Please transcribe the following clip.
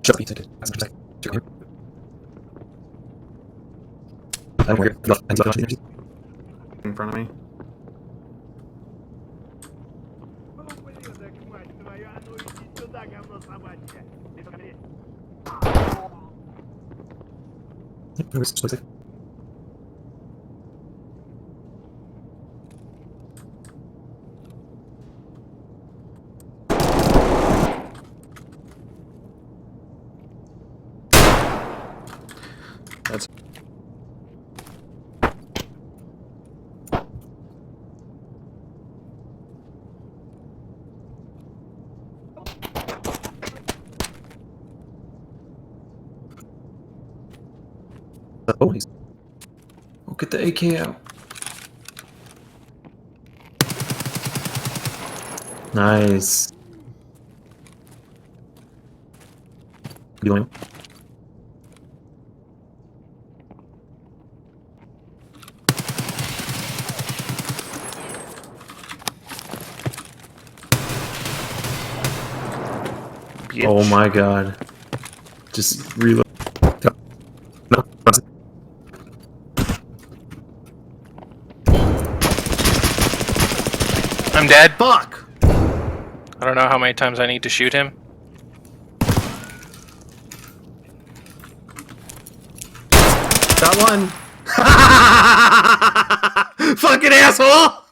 Shut up, ticket. I don't worry. In front of me. That's oh, get the AK out. Nice. Going. Oh my god. Just reload. No. I'm dead. fuck. I don't know how many times I need to shoot him. That one. Fucking asshole.